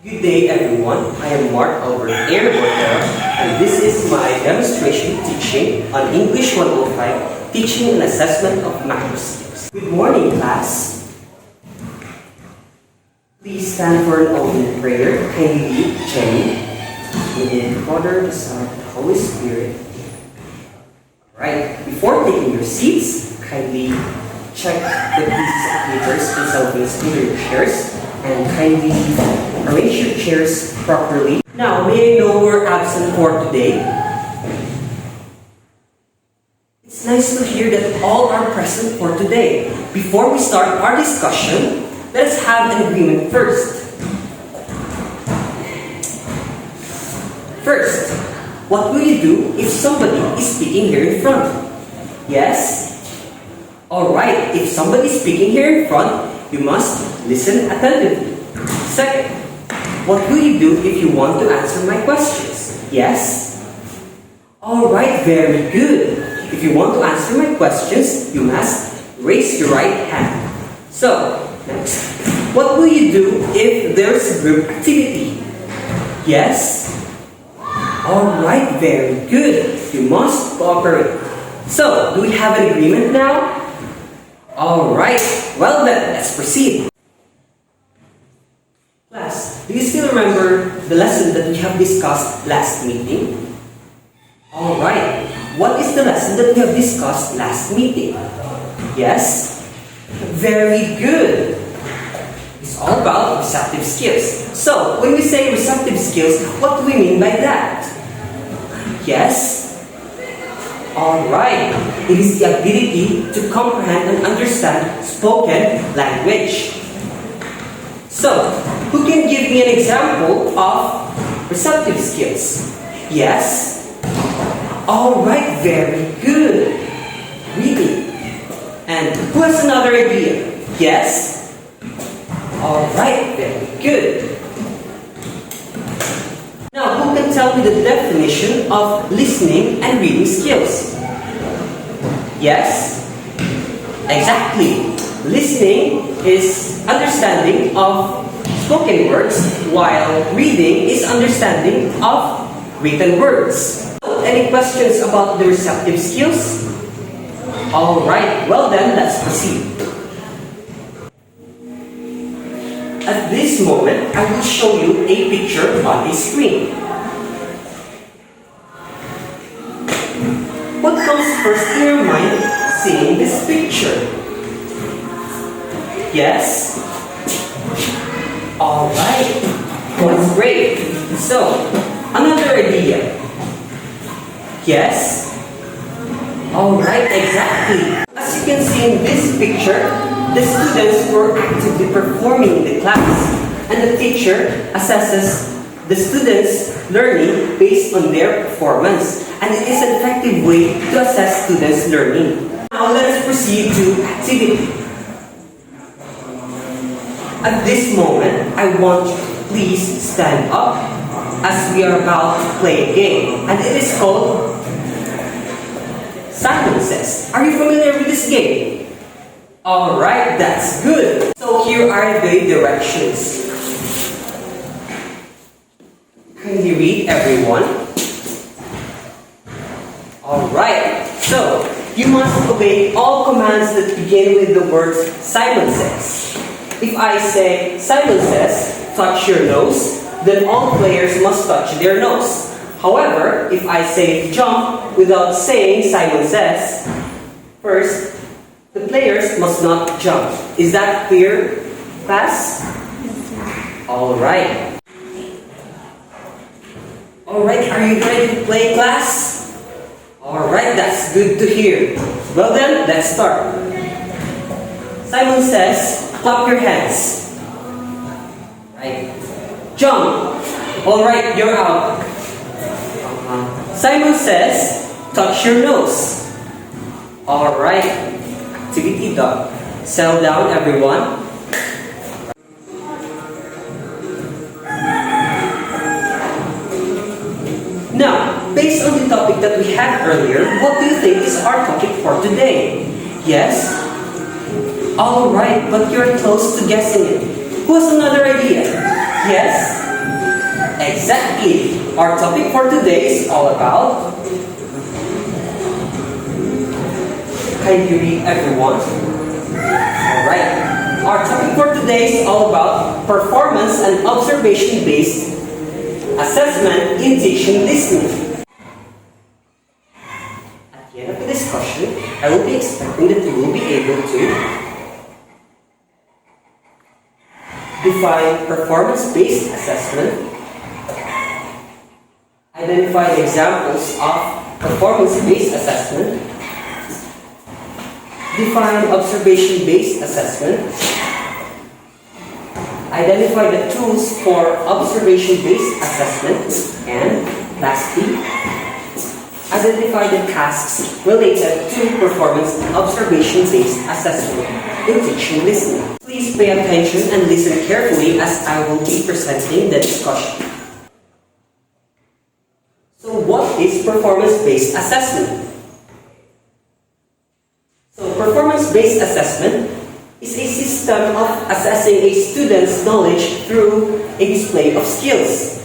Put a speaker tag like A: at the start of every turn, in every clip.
A: Good day everyone, I am Mark Albert Airborne and this is my demonstration teaching on English 105, Teaching and Assessment of Macroskills. Good morning class. Please stand for an opening prayer. Kindly lead Jenny in order to start the Holy Spirit. Alright, before taking your seats, kindly check the pieces of papers and cellphones under your chairs and kindly arrange your chairs properly. Now, may I know we're absent for today? It's nice to hear that all are present for today. Before we start our discussion, let us have an agreement first. First, what will you do if somebody is speaking here in front? Yes? Alright, if somebody is speaking here in front, you must listen attentively. Second, what will you do if you want to answer my questions? Yes? Alright, very good. If you want to answer my questions, you must raise your right hand. So, next, what will you do if there's a group activity? Yes? Alright, very good. You must cooperate. So, do we have an agreement now? Alright, well then, let's proceed. Class, do you still remember the lesson that we have discussed last meeting? Alright, what is the lesson that we have discussed last meeting? Yes? Very good. It's all about receptive skills. So, when we say receptive skills, what do we mean by that? Yes? Alright, it is the ability to comprehend and understand spoken language. So, who can give me an example of receptive skills? Yes? Alright, very good. Reading. And who has another idea? Yes? Alright, very good. Now, who can tell me the definition of listening and reading skills? Yes? Exactly. Listening is understanding of spoken words, while reading is understanding of written words. Any questions about the receptive skills? Alright, well then, let's proceed. At this moment, I will show you a picture on the screen. What comes first in your mind seeing this picture? Yes? Alright, that's great. So, another idea. Yes? Alright, exactly. As you can see in this picture, the students were actively performing in the class, and the teacher assesses the students' learning based on their performance, and it is an effective way to assess students' learning. Now let us proceed to activity. At this moment, I want you to please stand up as we are about to play a game, and it is called Simon Says. Are you familiar with this game? Alright, that's good. So here are the directions. Kindly read, everyone. Alright, so you must obey all commands that begin with the words Simon Says. If I say Simon says, touch your nose, then all players must touch their nose. However, if I say jump without saying Simon says, first, the players must not jump. Is that clear, class? Alright. Alright, are you ready to play, class? Alright, that's good to hear. Well then, let's start. Simon says, clap your hands. Right. Jump. Alright, you're out. Simon says, touch your nose. Alright. Activity done. Settle down, everyone. Now, based on the topic that we had earlier, what do you think is our topic for today? Yes? Alright, but you're close to guessing it. Who has another idea? Yes? Exactly. Our topic for today is all about. Can you read, everyone? Alright. Our topic for today is all about performance and observation-based assessment in teaching listening. At the end of the discussion, I will be expecting that you will be able to define performance-based assessment, identify the examples of performance-based assessment, define observation-based assessment, identify the tools for observation-based assessment, and lastly, identify the tasks related to performance and observation-based assessment in teaching listening. Please pay attention and listen carefully as I will be presenting the discussion. So what is performance-based assessment? So performance-based assessment is a system of assessing a student's knowledge through a display of skills.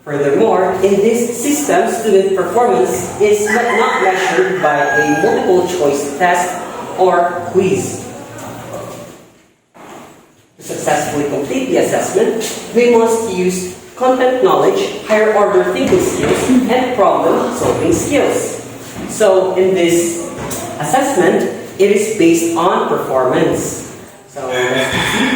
A: Furthermore, in this system, student performance is not measured by a multiple choice test or quiz. To successfully complete the assessment, we must use content knowledge, higher order thinking skills, and problem solving skills. So in this assessment, it is based on performance. So let's see.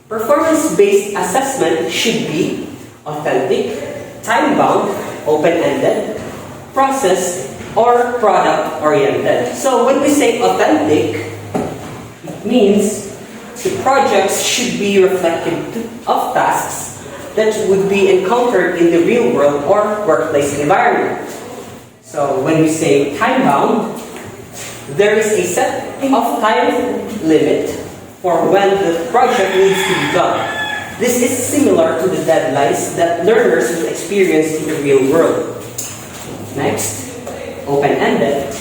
A: Performance-based assessment should be authentic, time-bound, open-ended, process, or product-oriented. So when we say authentic, it means the projects should be reflective of tasks that would be encountered in the real world or workplace environment. So when we say time-bound, there is a set of time limit for when the project needs to be done. This is similar to the deadlines that learners will experience in the real world. Next, open-ended.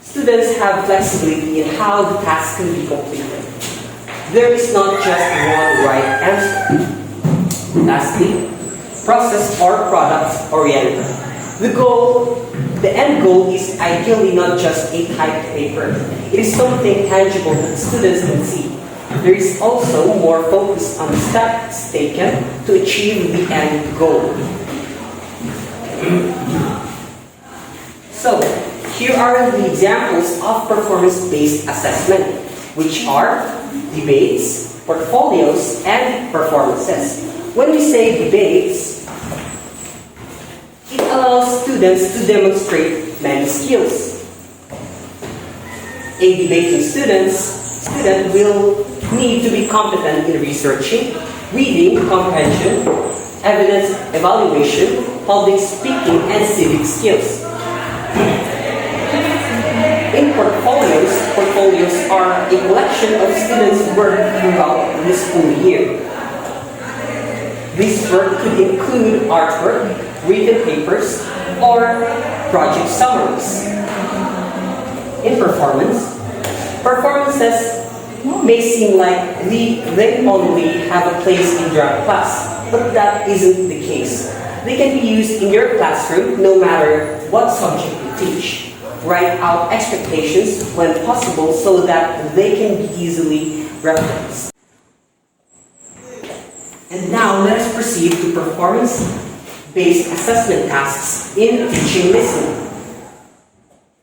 A: Students have flexibility in how the task can be completed. There is not just one right answer. Lastly, process or product-oriented. The end goal is ideally not just a typed paper. It is something tangible that students can see. There is also more focus on the steps taken to achieve the end goal. So, here are the examples of performance-based assessment, which are debates, portfolios, and performances. When we say debates, it allows students to demonstrate many skills. A debating student will need to be competent in researching, reading comprehension, evidence evaluation, public speaking, and civic skills. In portfolios are a collection of students' work throughout the school year. This work could include artwork, written papers, or project summaries. In performances may seem like they only have a place in your class, but that isn't the case. They can be used in your classroom no matter what subject you teach. Write out expectations when possible so that they can be easily referenced. And now let us proceed to performance-based assessment tasks in teaching listening.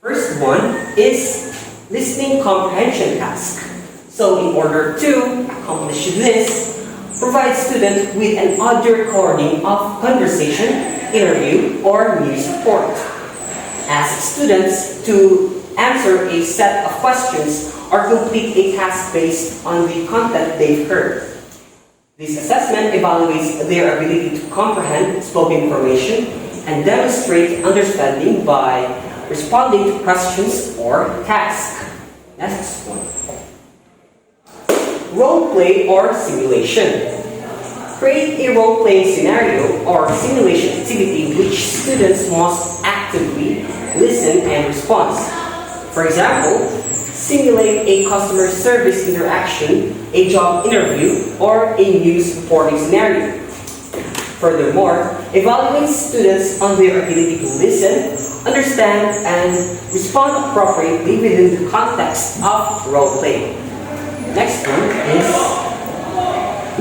A: First one is listening comprehension task. So in order to accomplish this, provide students with an audio recording of conversation, interview, or news report. Ask students to answer a set of questions or complete a task based on the content they've heard. This assessment evaluates their ability to comprehend spoken information and demonstrate understanding by responding to questions or tasks. Next one. Role play or simulation. Create a role-playing scenario or simulation activity in which students must actively listen and respond. For example, simulate a customer service interaction, a job interview, or a news reporting scenario. Furthermore, evaluate students on their ability to listen, understand, and respond appropriately within the context of role play. Next one is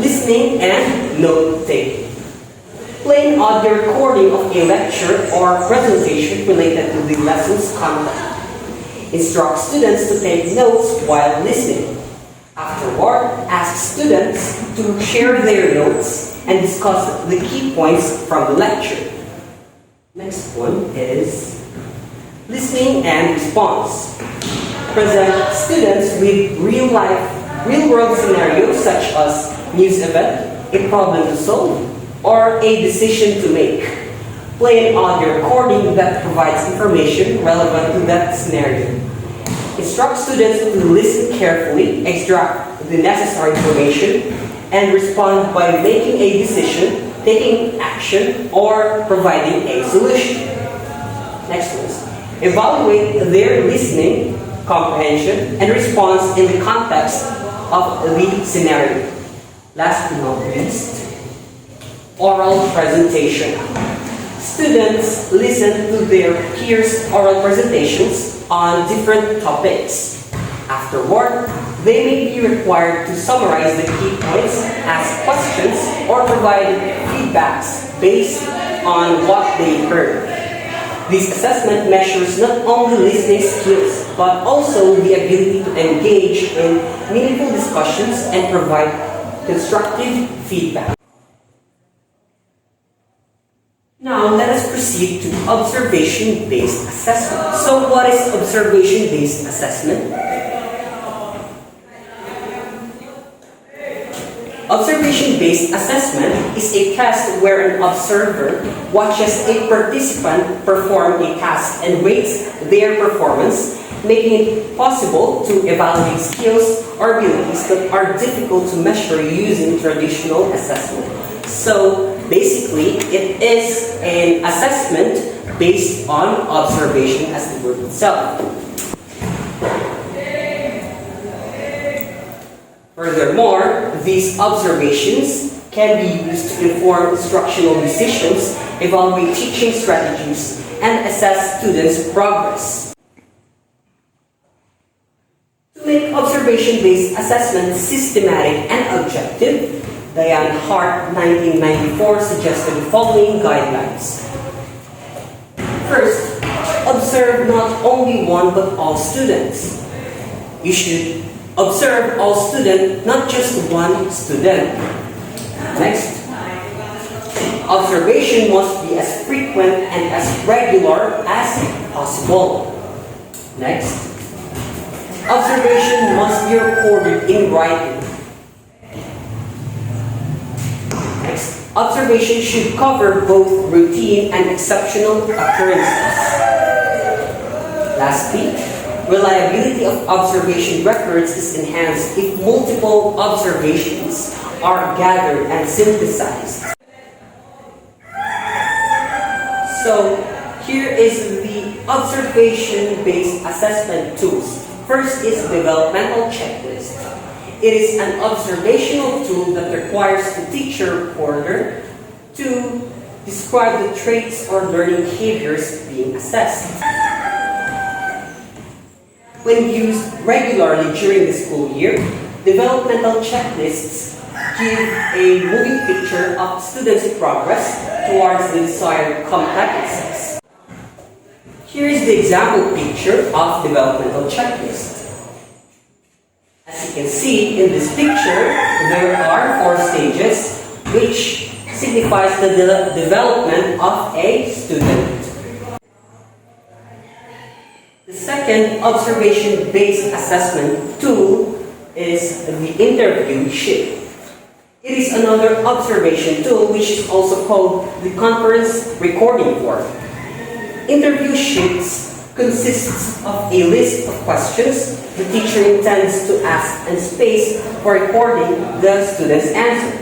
A: listening and note-taking. Play an audio recording of a lecture or presentation related to the lesson's content. Instruct students to take notes while listening. Afterward, ask students to share their notes and discuss the key points from the lecture. Next one is listening and response. Present students with real-world scenarios such as news event, a problem to solve, or a decision to make. Play an audio recording that provides information relevant to that scenario. Instruct students to listen carefully, extract the necessary information, and respond by making a decision, taking action, or providing a solution. Next one is evaluate their listening, comprehension, and response in the context of the scenario. Last but not least, oral presentation. Students listen to their peers' oral presentations on different topics. Afterward, they may be required to summarize the key points, ask questions, or provide feedbacks based on what they heard. This assessment measures not only listening skills, but also the ability to engage in meaningful discussions and provide constructive feedback. Now, let us proceed to observation-based assessment. So, what is observation-based assessment? Observation-based assessment is a test where an observer watches a participant perform a task and rates their performance, making it possible to evaluate skills or abilities that are difficult to measure using traditional assessment. So, basically, it is an assessment based on observation as the word itself. Furthermore, these observations can be used to inform instructional decisions, evaluate teaching strategies, and assess students' progress. To make observation-based assessment systematic and objective, Diane Hart, 1994, suggested the following guidelines. First, observe not only one but all students. You should observe all students, not just one student. Next, observation must be as frequent and as regular as possible. Next, observation must be recorded in writing. Next, observation should cover both routine and exceptional occurrences. Lastly, reliability of observation records is enhanced if multiple observations are gathered and synthesized. So, here is the observation-based assessment tools. First is developmental checklist. It is an observational tool that requires the teacher reporter to describe the traits or learning behaviors being assessed. When used regularly during the school year, developmental checklists give a moving picture of students' progress towards the desired competencies. Here is the example picture of developmental checklist. As you can see in this picture, there are 4 stages, which signifies the development of a student. The second observation-based assessment tool is the interview sheet. It is another observation tool which is also called the conference recording form. Interview sheets consists of a list of questions the teacher intends to ask and space for recording the student's answer.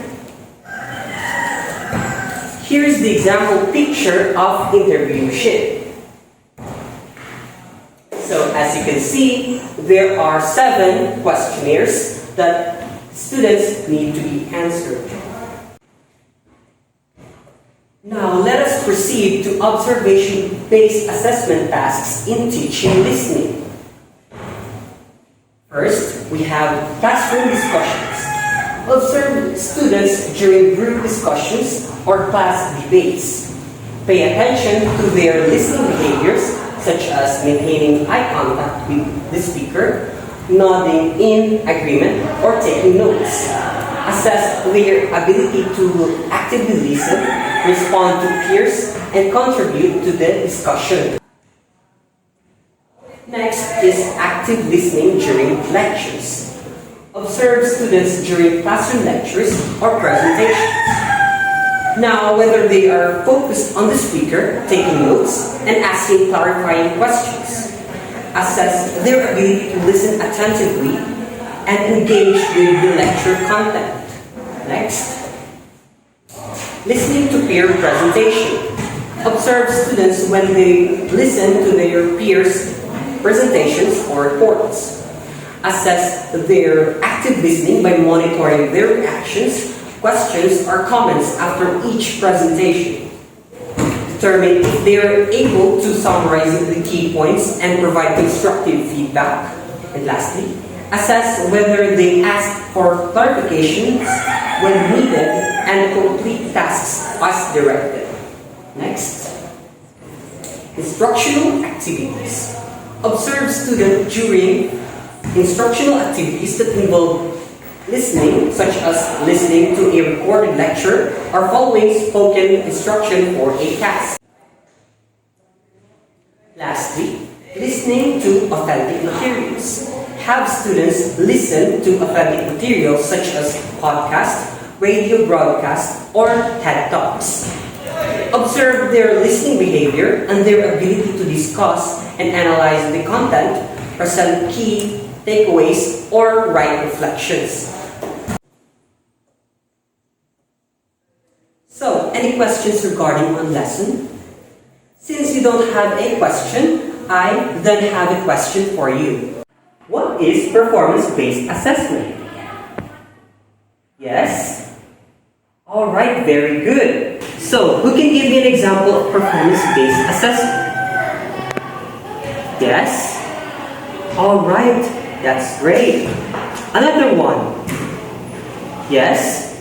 A: Here is the example picture of interview sheet. So, as you can see, there are 7 questionnaires that students need to be answered. Now, let us proceed to observation-based assessment tasks in teaching listening. First, we have classroom discussions. Observe students during group discussions or class debates. Pay attention to their listening behaviors, such as maintaining eye contact with the speaker, nodding in agreement, or taking notes. Assess their ability to actively listen, respond to peers, and contribute to the discussion. Next is active listening during lectures. Observe students during classroom lectures or presentations. Now, whether they are focused on the speaker, taking notes, and asking clarifying questions. Assess their ability to listen attentively and engage with the lecture content. Next, listening to peer presentation. Observe students when they listen to their peers' presentations or reports. Assess their active listening by monitoring their reactions, questions, or comments after each presentation. Determine if they are able to summarize the key points and provide constructive feedback. And lastly, assess whether they ask for clarifications when needed and complete tasks as directed. Next, instructional activities. Observe students during instructional activities that involve listening, such as listening to a recorded lecture or following spoken instruction for a task. Lastly, listening to authentic materials. Have students listen to authentic materials such as podcasts, radio broadcasts, or TED Talks. Observe their listening behavior and their ability to discuss and analyze the content, present key takeaways, or write reflections. So, any questions regarding one lesson? Since you don't have a question, I then have a question for you. What is performance-based assessment? Yes? Alright, very good. So, who can give me an example of performance-based assessment? Yes? Alright, that's great. Another one. Yes?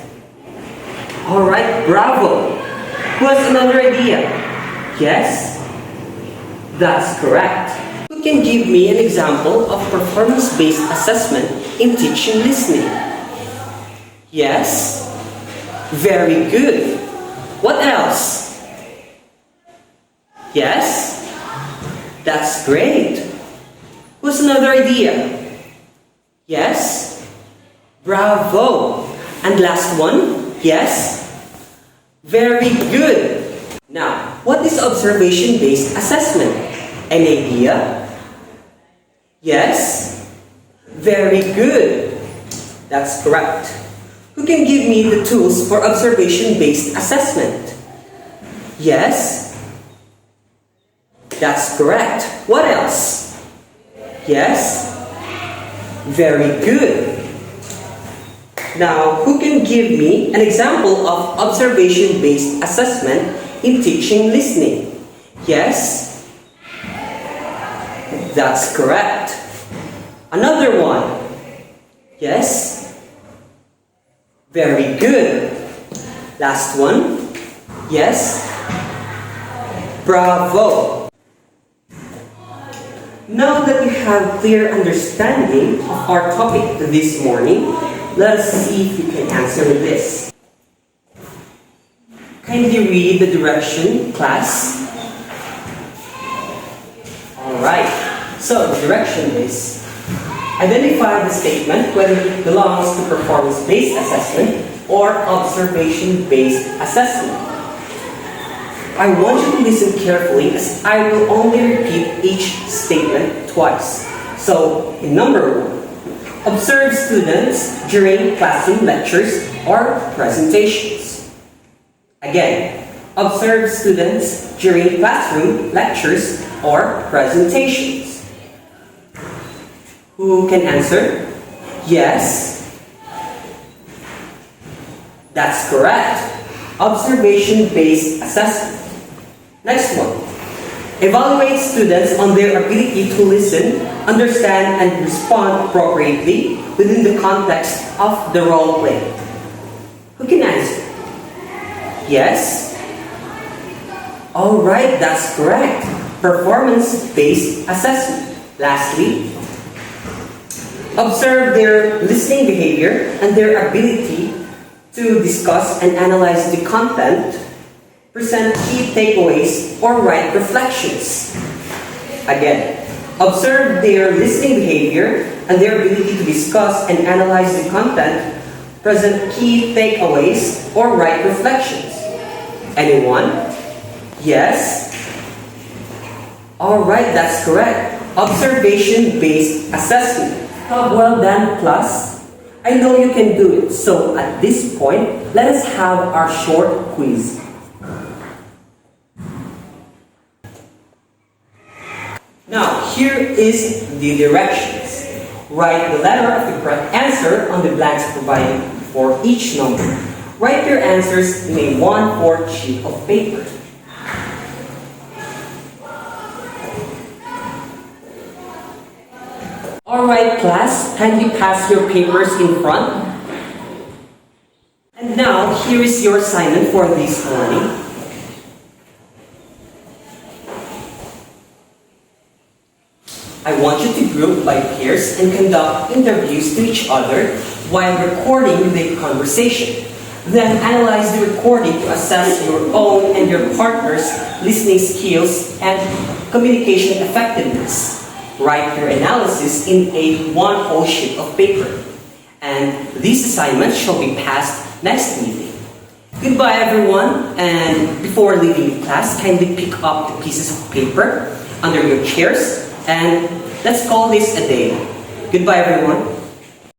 A: Alright, bravo. Who has another idea? Yes? That's correct. Who can give me an example of performance-based assessment in teaching listening? Yes? Very good. What else? Yes? That's great. Who's another idea? Yes? Bravo. And last one? Yes? Very good. Now, what is observation-based assessment? An idea? Yes? Very good. That's correct. Who can give me the tools for observation-based assessment? Yes? That's correct. What else? Yes? Very good. Now, who can give me an example of observation-based assessment in teaching listening? Yes? That's correct. Another one. Yes? Very good. Last one. Yes? Bravo. Now that you have clear understanding of our topic this morning, let us see if you can answer this. Kindly read the direction, class. Alright, so the direction is identify the statement whether it belongs to performance-based assessment or observation-based assessment. I want you to listen carefully as I will only repeat each statement twice. So, in number 1, observe students during classroom lectures or presentations. Again, observe students during classroom lectures or presentations. Who can answer? Yes. That's correct. Observation-based assessment. Next one. Evaluate students on their ability to listen, understand, and respond appropriately within the context of the role play. Who can answer? Yes? Alright, that's correct. Performance-based assessment. Lastly, observe their listening behavior and their ability to discuss and analyze the content, present key takeaways, or write reflections. Again, observe their listening behavior and their ability to discuss and analyze the content, present key takeaways, or write reflections. Anyone? Yes? Alright, that's correct. Observation-based assessment. Well done, class. I know you can do it. So at this point, let us have our short quiz. Now, here is the directions. Write the letter of the correct answer on the blanks provided for each number. Write your answers in a 1/4 sheet of paper. Alright class, kindly pass your papers in front. And now, here is your assignment for this morning. I want you to group by pairs and conduct interviews to each other while recording the conversation. Then analyze the recording to assess your own and your partner's listening skills and communication effectiveness. Write your analysis in a 1/0 sheet of paper. And these assignments shall be passed next meeting. Goodbye everyone, and before leaving the class, kindly pick up the pieces of paper under your chairs and let's call this a day. Goodbye everyone.